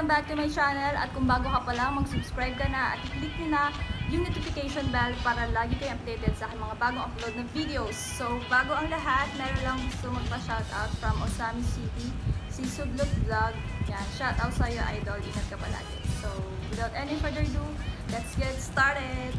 back to my channel at kung bago ka pa lang, mag-subscribe ka na at i-click nyo na yung notification bell para lagi kayo updated sa aking mga bagong upload na videos. So, bago ang lahat, meron lang gusto magpa-shoutout from Osami City, si Sudlot Vlog. Yan, shoutout sa'yo, idol. Ingat ka palagi. So, without any further ado, let's get started!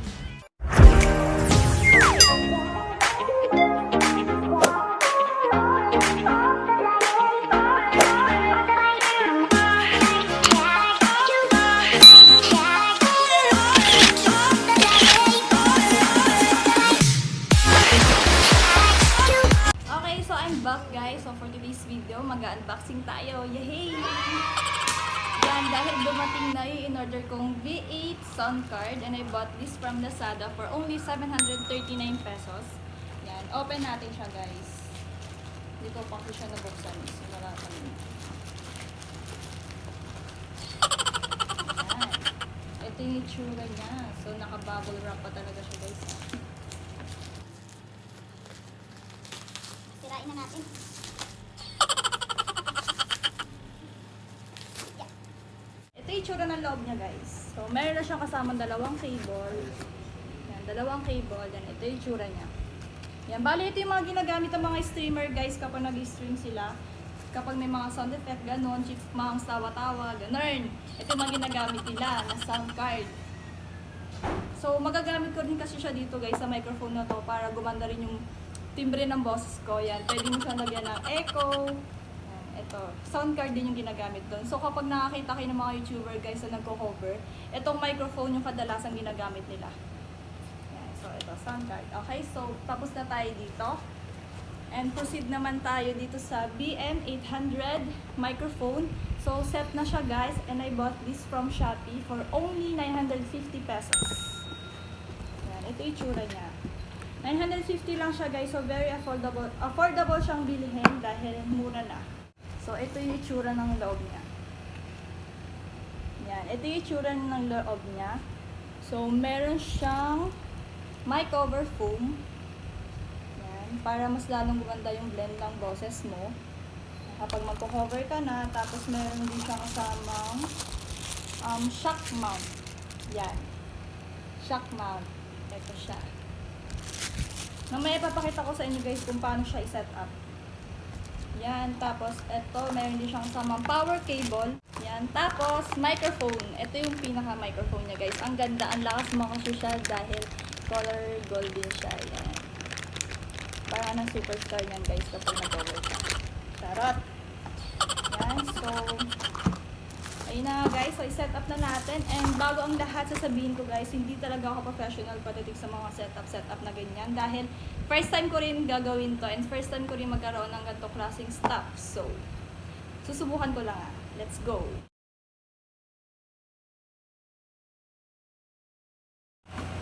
Back guys, so for today's video, mag-unboxing tayo. Yay! Yan, dahil dumating na yung in-order kong V8 sound card and I bought this from Lazada for only 739 pesos. Yan, open natin siya guys. Dito pa ko siya nabuksan. So, wala kami. Yan. Ito yung itsura niya. So, naka-bubble wrap pa talaga siya guys. Sirain na natin. Yeah. Ito yung itsura ng loob niya guys. So, meron na siyang kasamang dalawang cable. Yan, dalawang cable. Yan, ito yung itsura niya. Yan, bali ito yung mga ginagamit ng mga streamer guys kapag nag-stream sila. Kapag may mga sound effect, ganon, chipmunks, tawa-tawa, ganon. Ito yung mga ginagamit nila na sound card. So, magagamit ko rin kasi siya dito guys sa microphone na to para gumanda rin yung timbre ng boses ko. Yan, pwede mo siya lagyan ng echo. Yan, ito, sound card din yung ginagamit doon. So kapag nakakita kayo ng mga YouTuber guys na nagko-cover, itong microphone yung kadalasan ginagamit nila. Yan, so ito, sound card. Okay, so tapos na tayo dito. And proceed naman tayo dito sa BM800 microphone. So set na siya guys and I bought this from Shopee for only 950 pesos. Yan, ito yung itsura niya. 950 lang siya guys, so very affordable. Affordable siyang bilhin dahil mura na. So ito yung itsura ng loob niya. Yan, ito yung itsura ng loob niya. So meron siyang mic cover foam. Yan, para mas lalong gumanda yung blend ng boses mo. Kapag magko-cover ka na, tapos meron din siyang kasamang shock mount. Yan. Shock mount. Ito siya. Mamaya papakita ko sa inyo guys kung paano siya i-set up. Yan, tapos ito, meron din siyang kasamang power cable. Yan, tapos microphone. Ito yung pinaka-microphone niya guys. Ang ganda, ang lakas makasusyal dahil color gold din siya. Yan. Para ng superstar yan guys kapag nag-cover siya. Charot! Yan, so ayun na guys, so i-set up na natin. And bago ang lahat, sasabihin ko guys, hindi talaga ako professional pagdating sa mga setup na ganyan. Dahil first time ko rin gagawin to and first time ko rin magkaroon ng ganito klaseng stuff. So, susubukan ko lang ah. Let's go!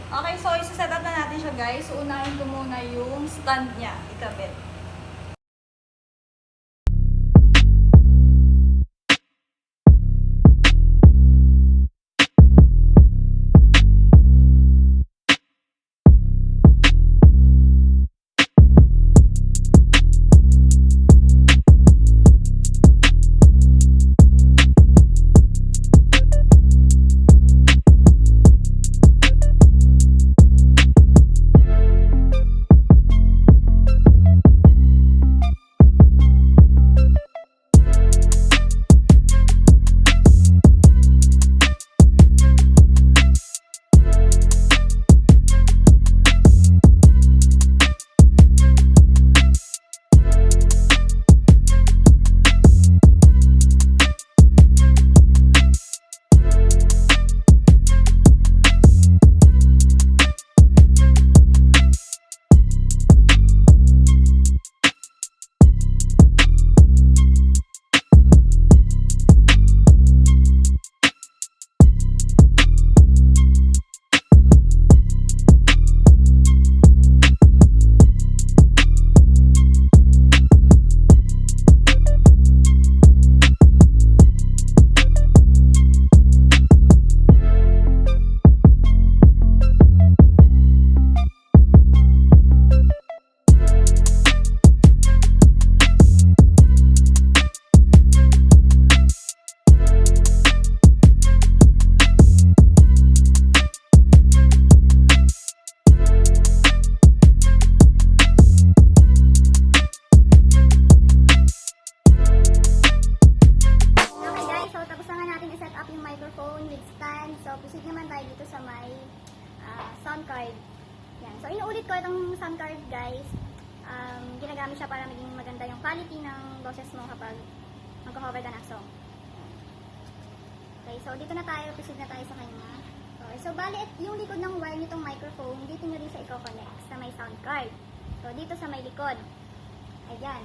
Okay, so isa-set up na natin siya guys. So, unahin ko muna yung stand niya. Ikabit. microphone with stand. So, proceed naman tayo dito sa may sound card. Yan. So, inuulit ko itong sound card, guys. Ginagamit siya para maging maganda yung quality ng boses mo kapag magko-cover ka ng song. Okay, so dito na tayo, proceed na tayo sa kanya. Okay, so bali, yung likod ng wire nitong microphone, dito nyo rin siya i-connect sa may sound card. So dito sa may likod. Ayan.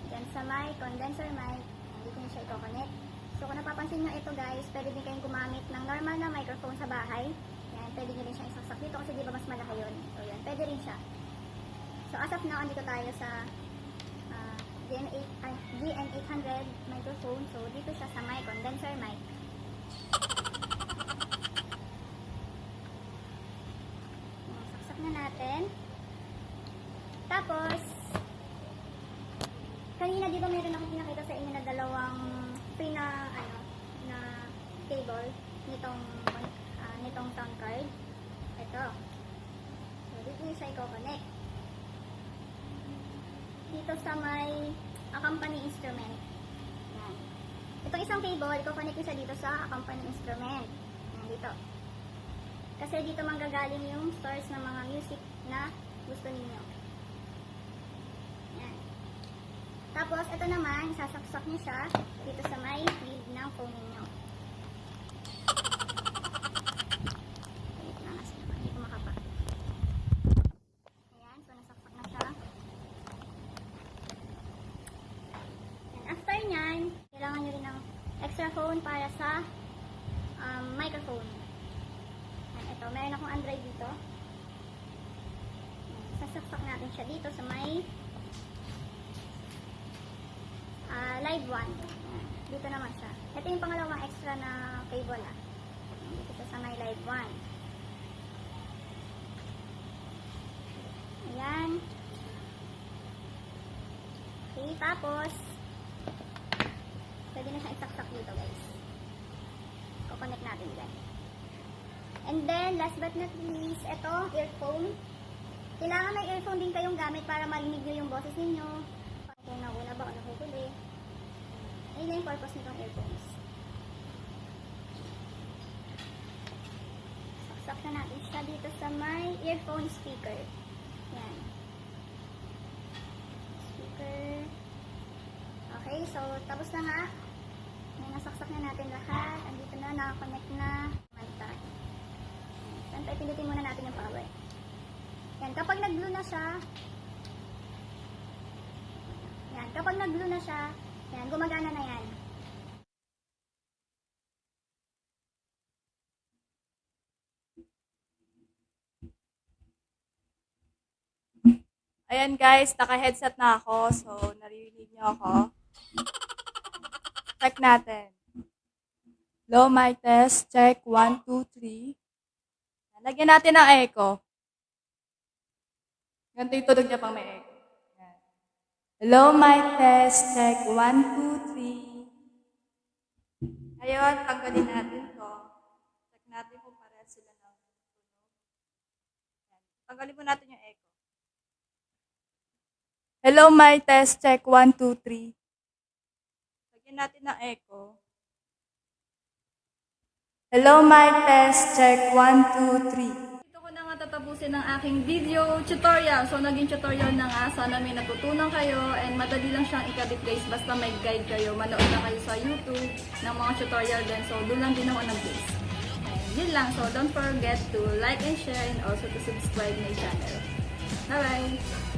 Ayan sa may condenser mic. Dito nyo siya i-connect. So kung napapansin nyo ito guys, pwede din kayong gumamit ng normal na microphone sa bahay. Ayan, pwede nyo rin siya isaksak dito kasi di ba mas malaki yun. So yan, pwede rin siya. So as of now, andito tayo sa GN800 microphone. So dito siya sa mic, condenser mic. Saksak na natin. Tapos, kanina di ba meron akong pinakita sa inyo na dalawang free na cable nitong sound card. Ito. So dito nyo siya i-connect. Dito sa may accompany instrument. Yan. Itong isang cable, i-connect ko siya dito sa accompany instrument. Yan, dito. Kasi dito manggagaling yung source ng mga music na gusto ninyo. Yan. Tapos, ito naman, sasaksak niyo siya dito sa may lead ng phone ninyo. Wait na, kasi naman, hindi ko makapa. Ayan, so nasaksak na siya. After nyan, kailangan nyo rin ng extra phone para sa microphone. Yan, ito, meron akong Android dito. Yan, sasaksak natin siya dito sa may live 1. Yan, dito naman siya. Ito yung pangalawang extra na cable dito siya sa may live 1. Ayan. Okay, tapos pwede na siyang isaksak dito guys. Kukonect natin dyan. And then, last but not least, ito, earphone. Kailangan may earphone din kayong gamit para marinig nyo yung boses ninyo. Kung nauna ba o nahuhuli. Ayun na yung purpose nitong earphones. Saksak na natin siya dito sa may earphone speaker. Yan. Speaker. Okay, so tapos na nga. May nasaksak na natin lahat. Andito na, nakakonect na. Manta. Siyempre, pindutin muna natin yung power. Yan, kapag nag-blue na siya, yan, kapag nag-blue na siya, yan, gumagana na yan. Ayan guys, naka-headset na ako. So, naririnig niyo ako. Check natin. Low mic test. Check. 1, 2, 3. Lagyan natin ng echo. Ganito yung tunog niya pang may echo. Yan. Low mic test. Check. 1, 2, 3. Ayun, tanggalin natin to. Check natin kung parehas sila ng tunog. Yan. Tanggalin po natin yung echo. Hello, mic test. Check. 1, 2, 3. Lagyan natin ng echo. Hello, mic test. Check. 1, 2, 3. Dito ko na nga tatapusin ang aking video tutorial. So, naging tutorial na nga. Sana may natutunan kayo. And madali lang siyang ikabit guys. Basta may guide kayo. Manood na kayo sa YouTube ng mga tutorial din. So, doon lang din ako nag-base. And yun lang. So, don't forget to like and share and also to subscribe my channel. Bye-bye!